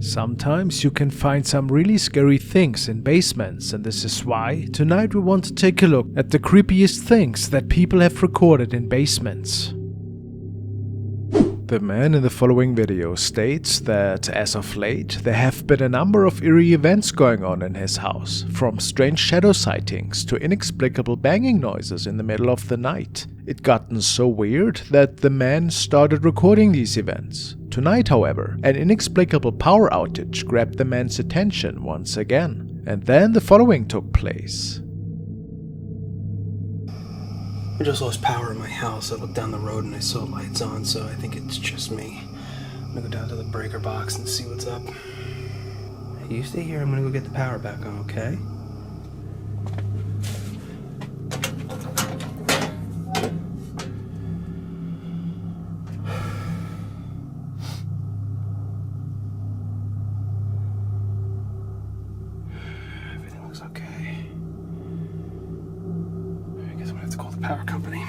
Sometimes you can find some really scary things in basements, and this is why tonight we want to take a look at the creepiest things that people have recorded in basements. The man in the following video states that as of late there have been a number of eerie events going on in his house, from strange shadow sightings to inexplicable banging noises in the middle of the night. It gotten so weird that the man started recording these events. Tonight, however, an inexplicable power outage grabbed the man's attention once again, and then the following took place. I just lost power in my house. I looked down the road and I saw lights on, so I think it's just me. I'm gonna go down to the breaker box and see what's up. You stay here, I'm gonna go get the power back on, okay? Everything looks okay. I guess I'm gonna have to call the power company.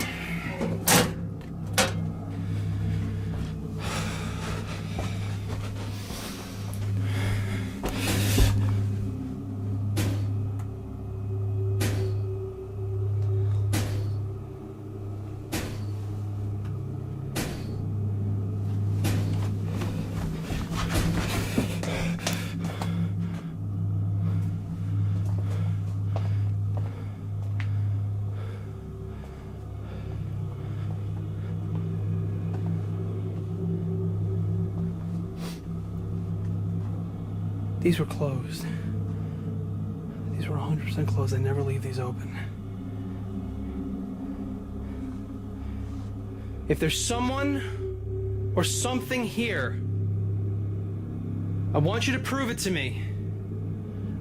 These were closed. These were 100% closed. I never leave these open. If there's someone or something here, I want you to prove it to me.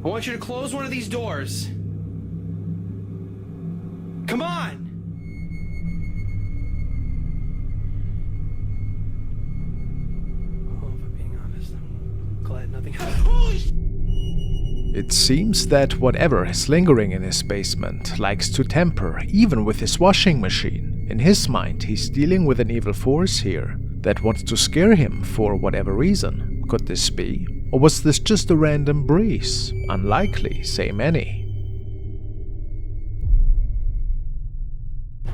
I want you to close one of these doors. Come on! It seems that whatever is lingering in his basement likes to tamper even with his washing machine. In his mind, he's dealing with an evil force here that wants to scare him for whatever reason. Could this be? Or was this just a random breeze? Unlikely, say many.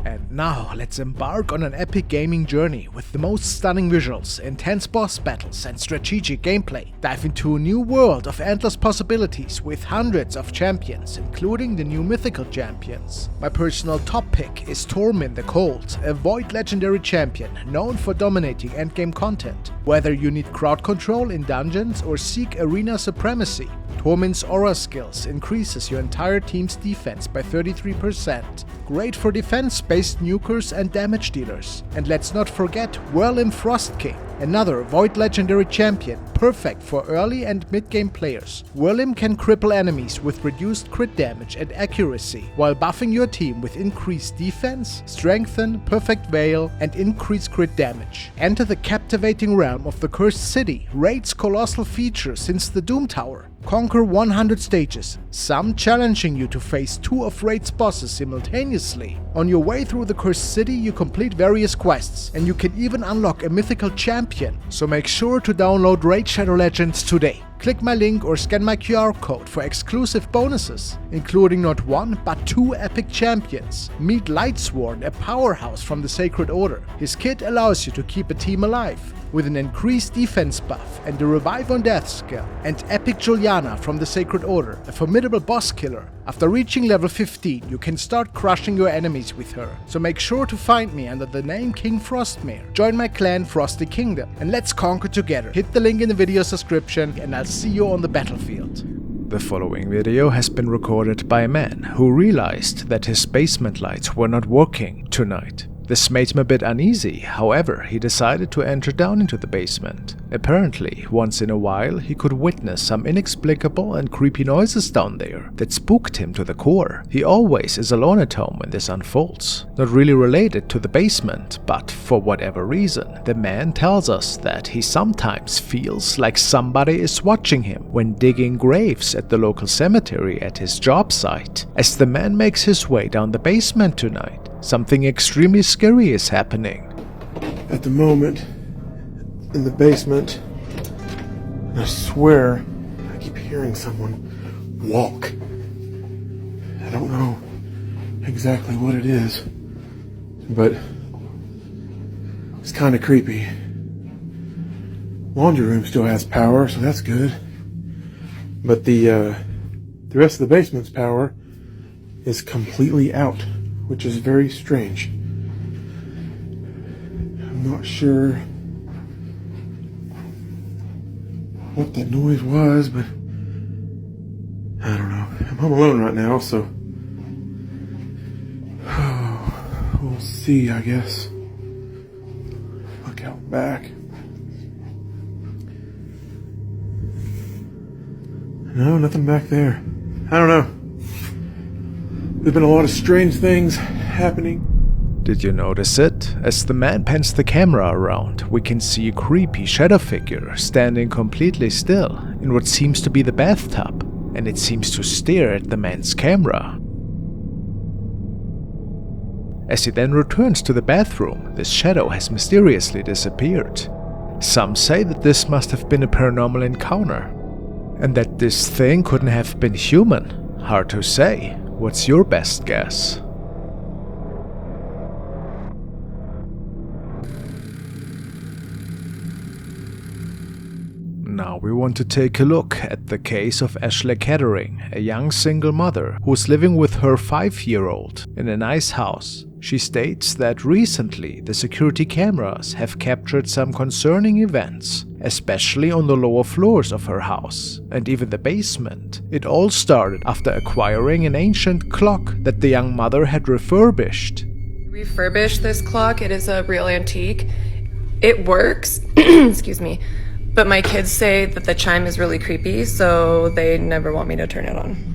And now, let's embark on an epic gaming journey with the most stunning visuals, intense boss battles and strategic gameplay. Dive into a new world of endless possibilities with hundreds of champions, including the new mythical champions. My personal top pick is Tormin the Cold, a void legendary champion known for dominating endgame content. Whether you need crowd control in dungeons or seek arena supremacy, Tormin's aura skills increases your entire team's defense by 33%. Great for defense-based nukers and damage dealers. And let's not forget Whirlim Frost King, another void legendary champion, perfect for early and mid-game players. Whirlim can cripple enemies with reduced crit damage and accuracy, while buffing your team with increased defense, strengthen, perfect veil, and increased crit damage. Enter the captivating realm of the Cursed City, Raid's colossal feature since the Doom Tower. Conquer 100 stages, some challenging you to face 2 of Raid's bosses simultaneously. On your way through the Cursed City, you complete various quests, and you can even unlock a mythical champion, so make sure to download Raid Shadow Legends today. Click my link or scan my QR code for exclusive bonuses, including not 1 but 2 epic champions. Meet Lightsworn, a powerhouse from the Sacred Order. His kit allows you to keep a team alive, with an increased defense buff and a Revive on Death skill. And Epic Juliana from the Sacred Order, a formidable boss killer. After reaching level 15, you can start crushing your enemies with her, so make sure to find me under the name KingFrostmare. Join my clan Frosty Kingdom, and let's conquer together. Hit the link in the video description, and I'll see you on the battlefield. The following video has been recorded by a man who realized that his basement lights were not working tonight. This made him a bit uneasy, however, he decided to enter down into the basement. Apparently, once in a while, he could witness some inexplicable and creepy noises down there that spooked him to the core. He always is alone at home when this unfolds. Not really related to the basement, but for whatever reason, the man tells us that he sometimes feels like somebody is watching him when digging graves at the local cemetery at his job site. As the man makes his way down the basement tonight, something extremely scary is happening. At the moment, in the basement, I swear, I keep hearing someone walk. I don't know exactly what it is, but it's kind of creepy. Laundry room still has power, so that's good. But the rest of the basement's power is completely out, which is very strange. I'm not sure what that noise was, but I don't know. I'm home alone right now, so we'll see, I guess. Look out back. No, nothing back there. I don't know. There's been a lot of strange things happening. Did you notice it? As the man pans the camera around, we can see a creepy shadow figure standing completely still in what seems to be the bathtub, and it seems to stare at the man's camera. As he then returns to the bathroom, this shadow has mysteriously disappeared. Some say that this must have been a paranormal encounter, and that this thing couldn't have been human. Hard to say. What's your best guess? Now we want to take a look at the case of Ashley Kettering, a young single mother who's living with her 5-year-old in a nice house. She states that recently the security cameras have captured some concerning events, especially on the lower floors of her house and even the basement. It all started after acquiring an ancient clock that the young mother had refurbished. Refurbished this clock. It is a real antique. It works. Excuse me. But my kids say that the chime is really creepy, so they never want me to turn it on.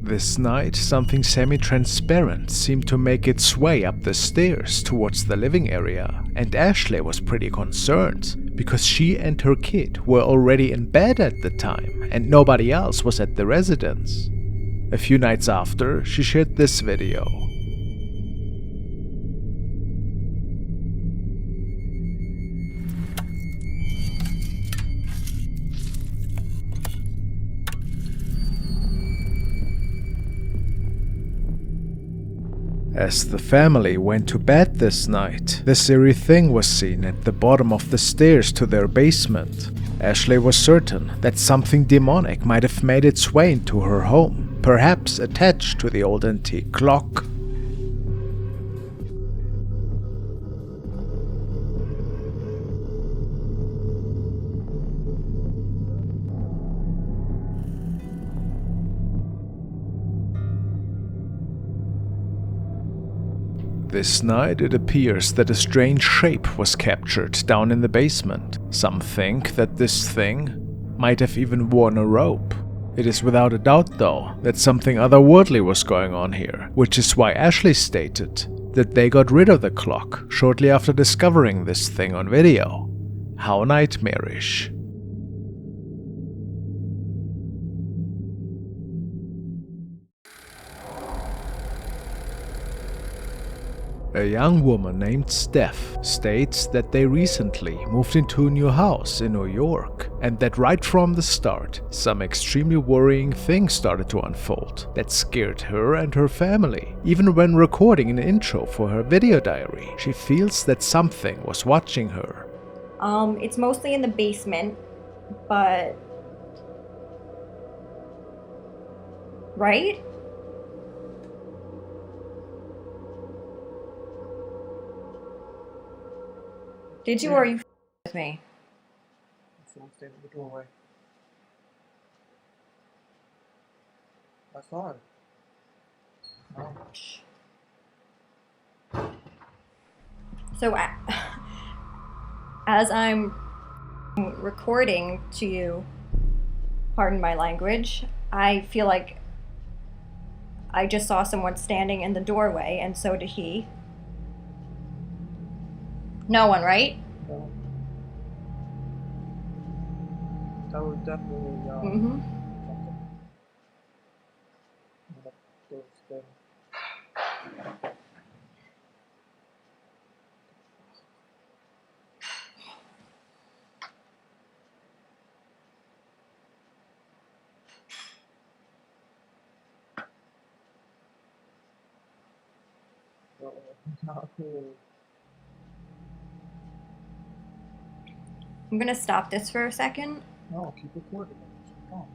This night, something semi-transparent seemed to make its way up the stairs towards the living area, and Ashley was pretty concerned, because she and her kid were already in bed at the time, and nobody else was at the residence. A few nights after, she shared this video. As the family went to bed this night, this eerie thing was seen at the bottom of the stairs to their basement. Ashley was certain that something demonic might have made its way into her home, perhaps attached to the old antique clock. This night it appears that a strange shape was captured down in the basement. Some think that this thing might have even worn a robe. It is without a doubt though that something otherworldly was going on here, which is why Ashley stated that they got rid of the clock shortly after discovering this thing on video. How nightmarish. A young woman named Steph states that they recently moved into a new house in New York, and that right from the start, some extremely worrying things started to unfold that scared her and her family. Even when recording an intro for her video diary, she feels that something was watching her. It's mostly in the basement, but... Right? Did you, or are you with me? Someone stayed at the doorway. I saw it. Oh. So, as I'm recording to you, pardon my language, I feel like I just saw someone standing in the doorway, and so did he. No one, right? No. that would definitely Mm-hmm. those things. So, not cool. I'm gonna stop this for a second. No, keep recording. Oh.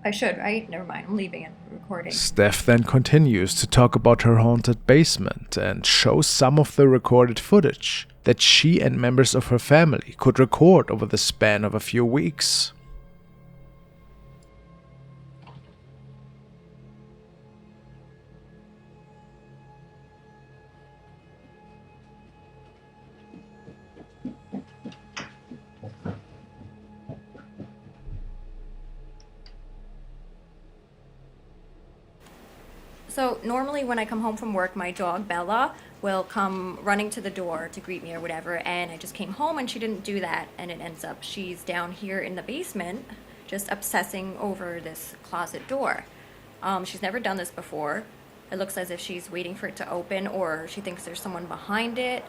I should, right? Never mind. I'm leaving it recording. Steph then continues to talk about her haunted basement and shows some of the recorded footage that she and members of her family could record over the span of a few weeks. So normally when I come home from work, my dog Bella will come running to the door to greet me or whatever, and I just came home and she didn't do that, and it ends up she's down here in the basement just obsessing over this closet door. She's never done this before. It looks as if she's waiting for it to open, or she thinks there's someone behind it,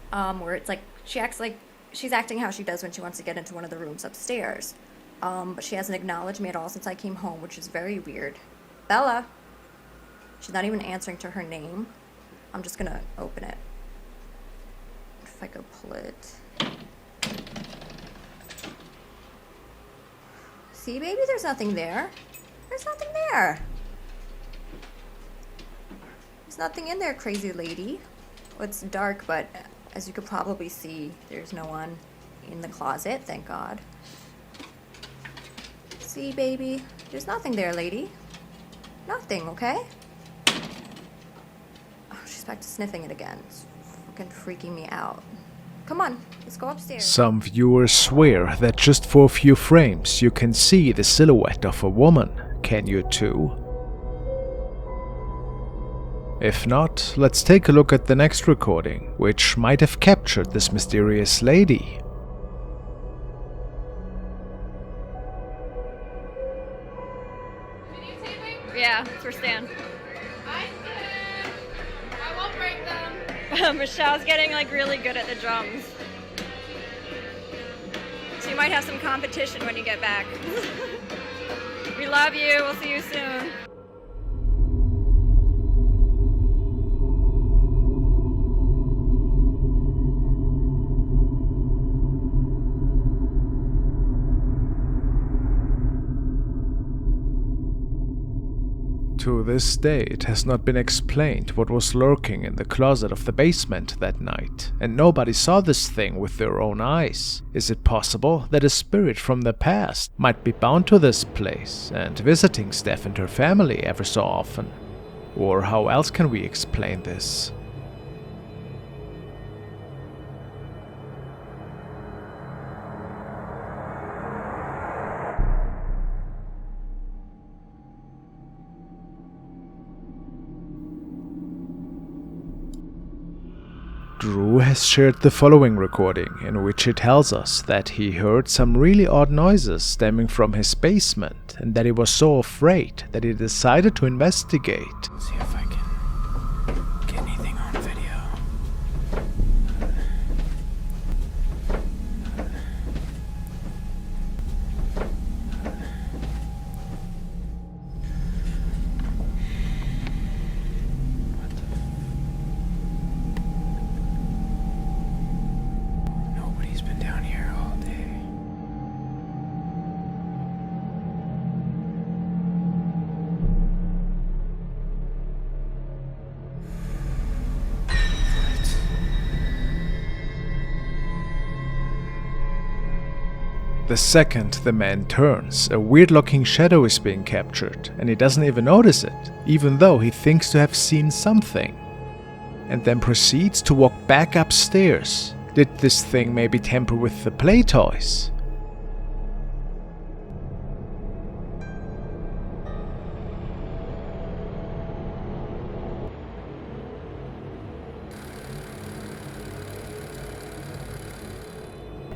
where it's like she acts like she's acting how she does when she wants to get into one of the rooms upstairs. But she hasn't acknowledged me at all since I came home, which is very weird. Bella. She's not even answering to her name. I'm just gonna open it. If I go pull it. See, baby, there's nothing there. There's nothing there. There's nothing in there, crazy lady. Well, it's dark, but as you could probably see, there's no one in the closet, thank God. See, baby, there's nothing there, lady. Nothing, okay? She's back to sniffing it again. It's fucking freaking me out. Come on, let's go upstairs. Some viewers swear that just for a few frames you can see the silhouette of a woman. Can you too? If not, let's take a look at the next recording, which might have captured this mysterious lady. Yeah, for Stan. I won't break them. Michelle's getting like really good at the drums. So you might have some competition when you get back. We love you. We'll see you soon. To this day, it has not been explained what was lurking in the closet of the basement that night, and nobody saw this thing with their own eyes. Is it possible that a spirit from the past might be bound to this place and visiting Steph and her family ever so often? Or how else can we explain this? Drew has shared the following recording, in which he tells us that he heard some really odd noises stemming from his basement and that he was so afraid that he decided to investigate. See if I can get anything on video. Nobody's been down here all day. The second the man turns, a weird-looking shadow is being captured, and he doesn't even notice it, even though he thinks to have seen something, and then proceeds to walk back upstairs. Did this thing maybe tamper with the play toys?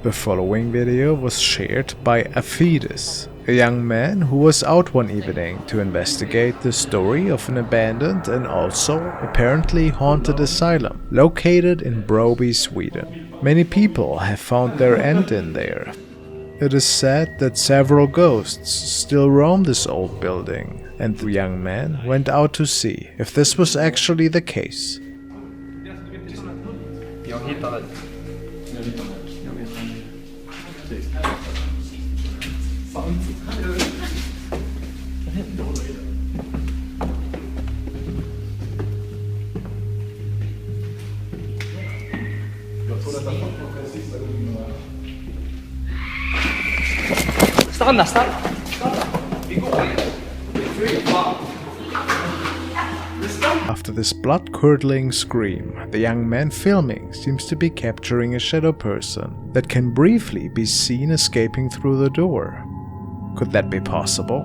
The following video was shared by Aphides, a young man who was out one evening to investigate the story of an abandoned and also apparently haunted asylum located in Broby, Sweden. Many people have found their end in there. It is said that several ghosts still roam this old building, and the young man went out to see if this was actually the case. After this blood-curdling scream, the young man filming seems to be capturing a shadow person that can briefly be seen escaping through the door. Could that be possible?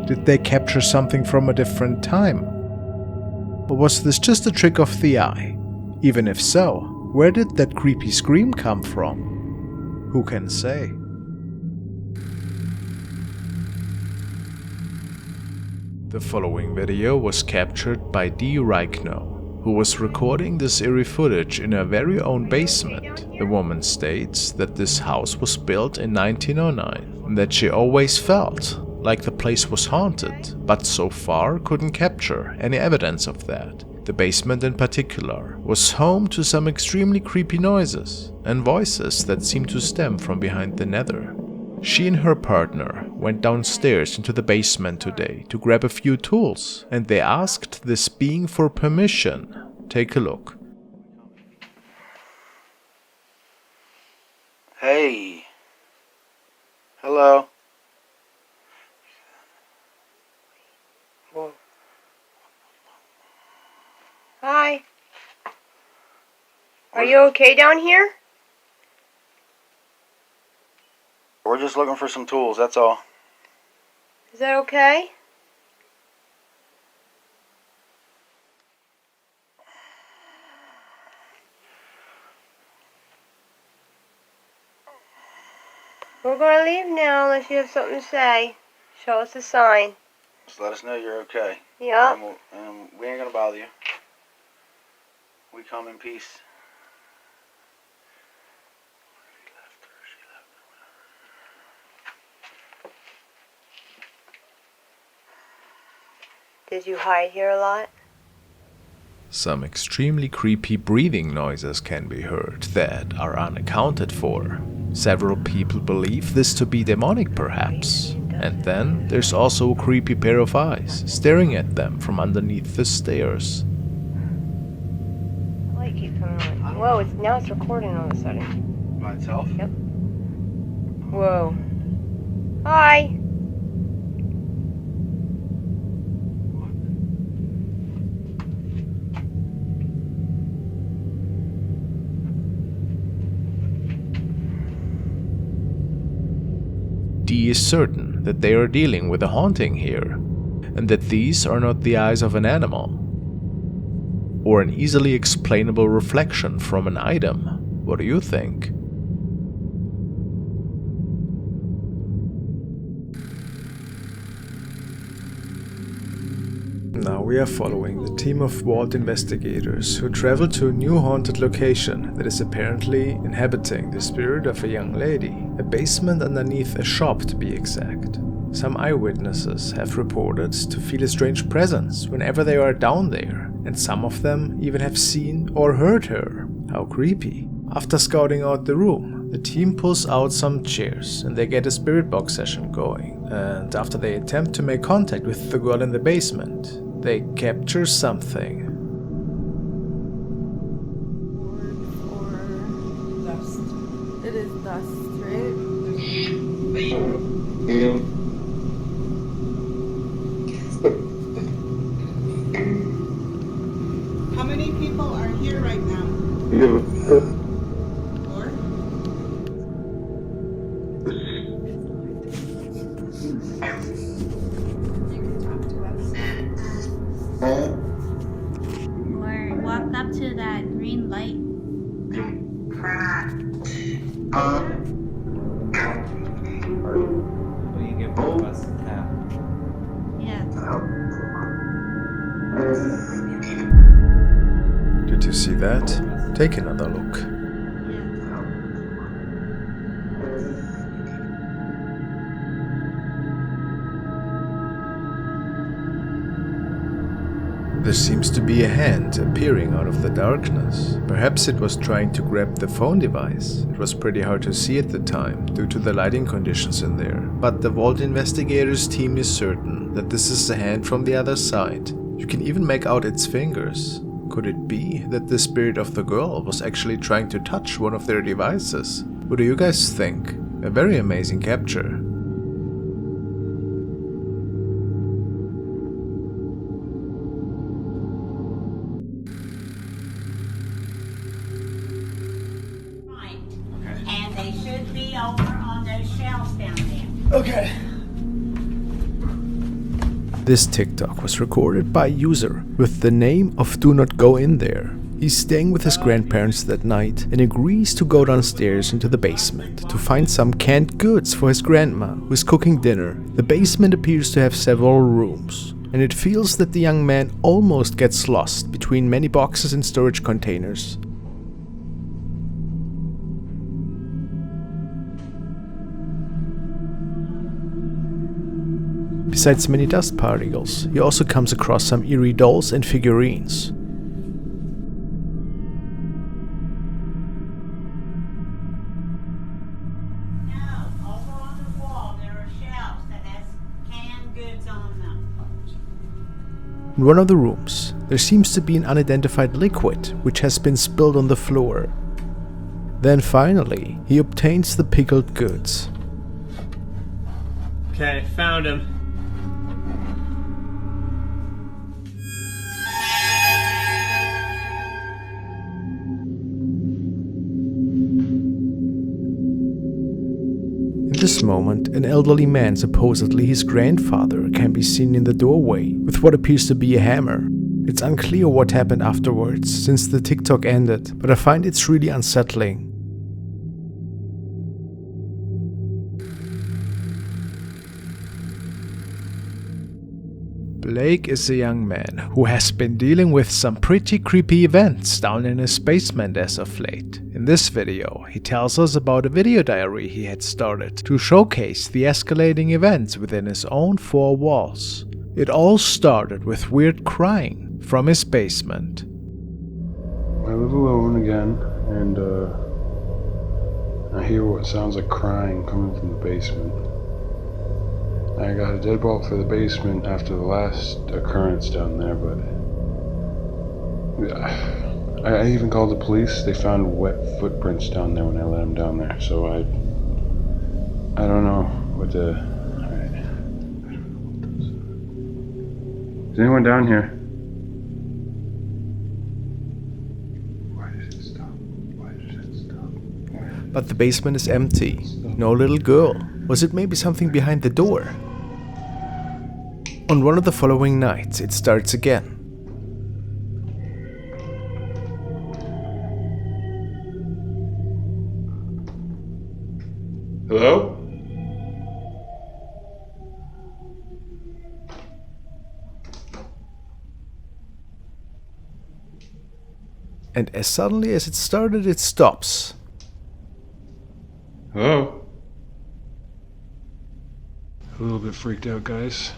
Did they capture something from a different time? Or was this just a trick of the eye? Even if so, where did that creepy scream come from? Who can say? The following video was captured by D. Reichno, who was recording this eerie footage in her very own basement. The woman states that this house was built in 1909 and that she always felt like the place was haunted, but so far couldn't capture any evidence of that. The basement in particular was home to some extremely creepy noises and voices that seemed to stem from behind the nether. She and her partner went downstairs into the basement today to grab a few tools, and they asked this being for permission. Take a look. Hey. Hello. Whoa. Hi. Are you okay down here? We're just looking for some tools, that's all. Is that okay? We're going to leave now unless you have something to say. Show us a sign. Just let us know you're okay. Yeah. And we ain't gonna bother you. We come in peace. Did you hide here a lot? Some extremely creepy breathing noises can be heard that are unaccounted for. Several people believe this to be demonic perhaps. And then there's also a creepy pair of eyes staring at them from underneath the stairs. The light keeps coming on. Whoa, now it's recording all of a sudden. By itself? Yep. Whoa. Hi. D is certain that they are dealing with a haunting here, and that these are not the eyes of an animal, or an easily explainable reflection from an item. What do you think? Now we are following the team of vault investigators who travel to a new haunted location that is apparently inhabiting the spirit of a young lady, a basement underneath a shop to be exact. Some eyewitnesses have reported to feel a strange presence whenever they are down there, and some of them even have seen or heard her. How creepy. After scouting out the room, the team pulls out some chairs and they get a spirit box session going. And after they attempt to make contact with the girl in the basement, they capture something. Or dust. It is dust, right? How many people are here right now? Four? Or walked up to that green light. Did you see that? Take another look. There seems to be a hand appearing out of the darkness. Perhaps it was trying to grab the phone device. It was pretty hard to see at the time due to the lighting conditions in there. But the Vault Investigators team is certain that this is a hand from the other side. You can even make out its fingers. Could it be that the spirit of the girl was actually trying to touch one of their devices? What do you guys think? A very amazing capture. And they should be over on those shelves down there. Okay. This TikTok was recorded by a user with the name of Do Not Go In There. He's staying with his grandparents that night and agrees to go downstairs into the basement to find some canned goods for his grandma, who is cooking dinner. The basement appears to have several rooms, and it feels that the young man almost gets lost between many boxes and storage containers. Besides many dust particles, he also comes across some eerie dolls and figurines. No, over on the wall there are shelves that has canned goods on them. In one of the rooms, there seems to be an unidentified liquid which has been spilled on the floor. Then finally, he obtains the pickled goods. Okay, found him. In this moment, an elderly man, supposedly his grandfather, can be seen in the doorway with what appears to be a hammer. It's unclear what happened afterwards since the TikTok ended, but I find it's really unsettling. Blake is a young man who has been dealing with some pretty creepy events down in his basement as of late. In this video, he tells us about a video diary he had started to showcase the escalating events within his own four walls. It all started with weird crying from his basement. I live alone again, and I hear what sounds like crying coming from the basement. I got a deadbolt for the basement after the last occurrence down there, but I even called the police. They found wet footprints down there when I let them down there, so I don't know what to... Alright. Is anyone down here? Why did it stop? Why did it stop? But the basement is empty. No little girl. Was it maybe something behind the door? On one of the following nights, it starts again. Hello? And as suddenly as it started, it stops. Hello? A little bit freaked out, guys.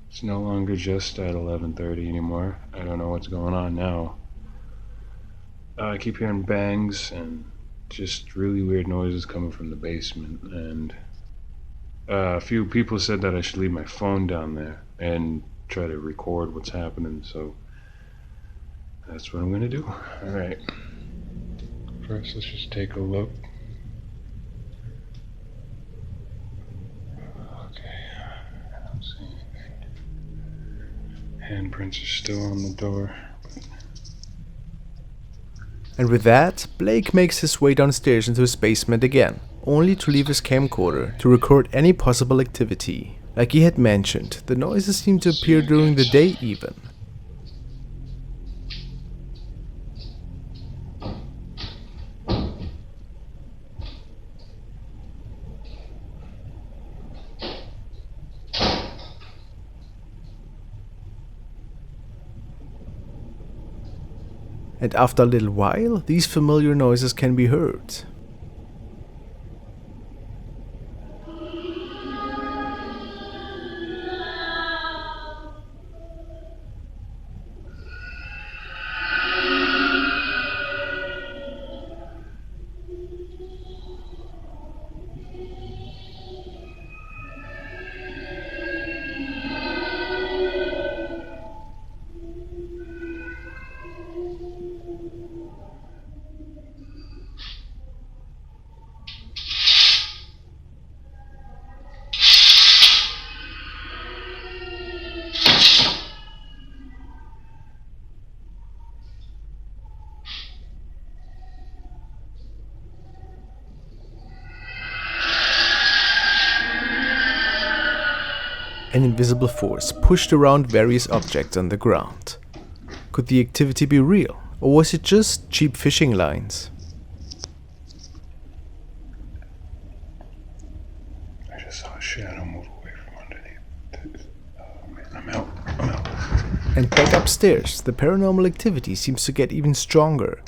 It's no longer just at 11:30 anymore. I don't know what's going on now. I keep hearing bangs and just really weird noises coming from the basement, and a few people said that I should leave my phone down there and try to record what's happening, so that's what I'm gonna do. Alright. First, let's just take a look. Handprints are still on the door. And with that, Blake makes his way downstairs into his basement again, only to leave his camcorder to record any possible activity. Like he had mentioned, the noises seem to appear during the day even. And after a little while, these familiar noises can be heard. An invisible force pushed around various objects on the ground. Could the activity be real, or was it just cheap fishing lines? I just saw a shadow move away from underneath. Oh man, I'm out. And back upstairs, the paranormal activity seems to get even stronger.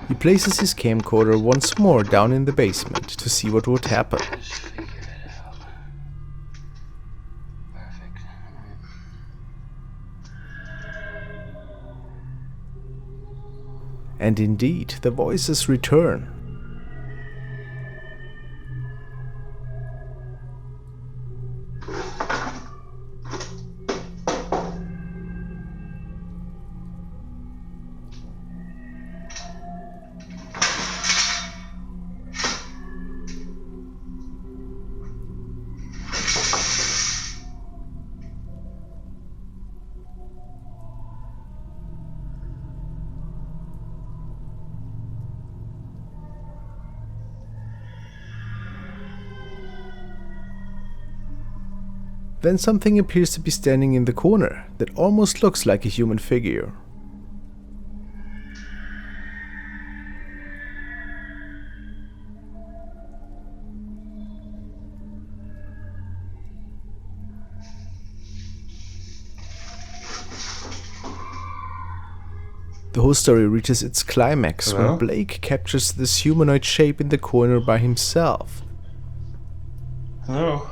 He places his camcorder once more down in the basement to see what would happen. And indeed, the voices return. Then something appears to be standing in the corner that almost looks like a human figure. The whole story reaches its climax when Blake captures this humanoid shape in the corner by himself. Hello?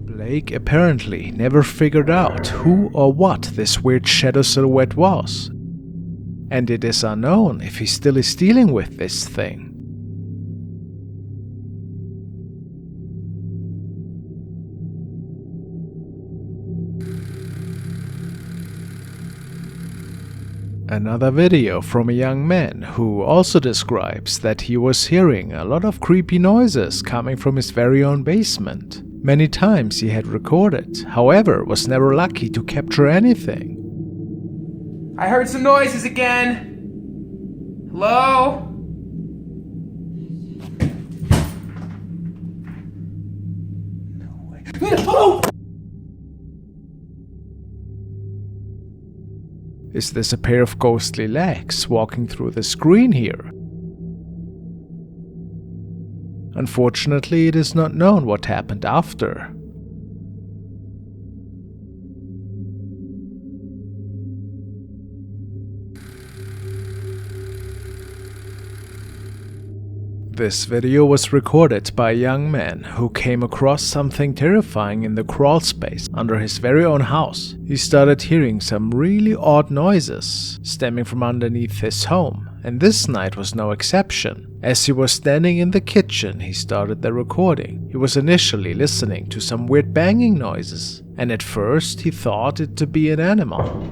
Blake apparently never figured out who or what this weird shadow silhouette was, and it is unknown if he still is dealing with this thing. Another video from a young man who also describes that he was hearing a lot of creepy noises coming from his very own basement. Many times he had recorded, however was never lucky to capture anything. I heard some noises again. Hello? No way. Oh! Is this a pair of ghostly legs walking through the screen here? Unfortunately, it is not known what happened after. This video was recorded by a young man who came across something terrifying in the crawl space under his very own house. He started hearing some really odd noises stemming from underneath his home, and this night was no exception. As he was standing in the kitchen, he started the recording. He was initially listening to some weird banging noises, and at first he thought it to be an animal.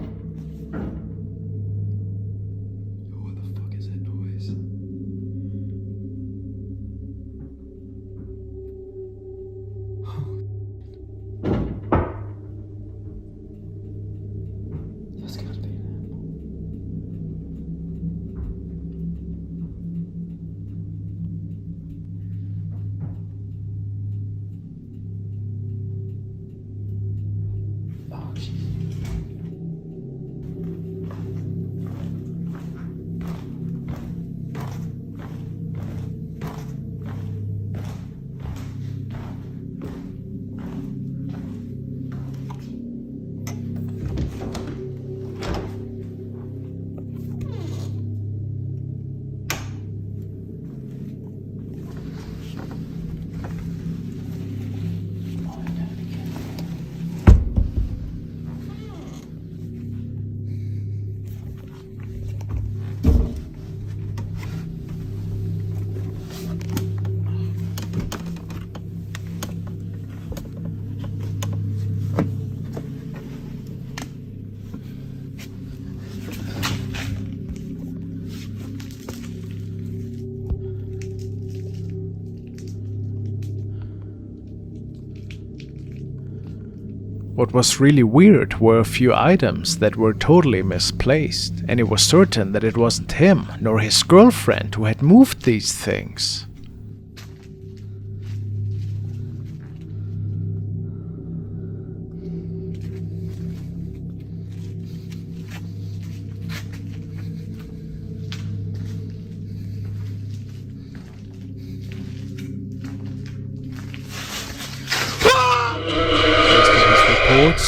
What was really weird were a few items that were totally misplaced, and it was certain that it wasn't him nor his girlfriend who had moved these things.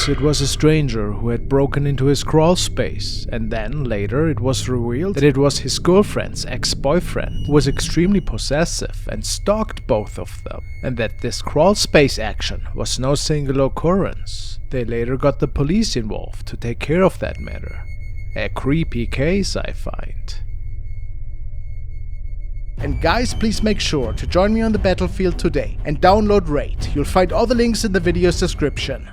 It was a stranger who had broken into his crawl space, and then later it was revealed that it was his girlfriend's ex-boyfriend, who was extremely possessive and stalked both of them, and that this crawl space action was no single occurrence. They later got the police involved to take care of that matter. A creepy case, I find. And guys, please make sure to join me on the battlefield today and download Raid. You'll find all the links in the video's description.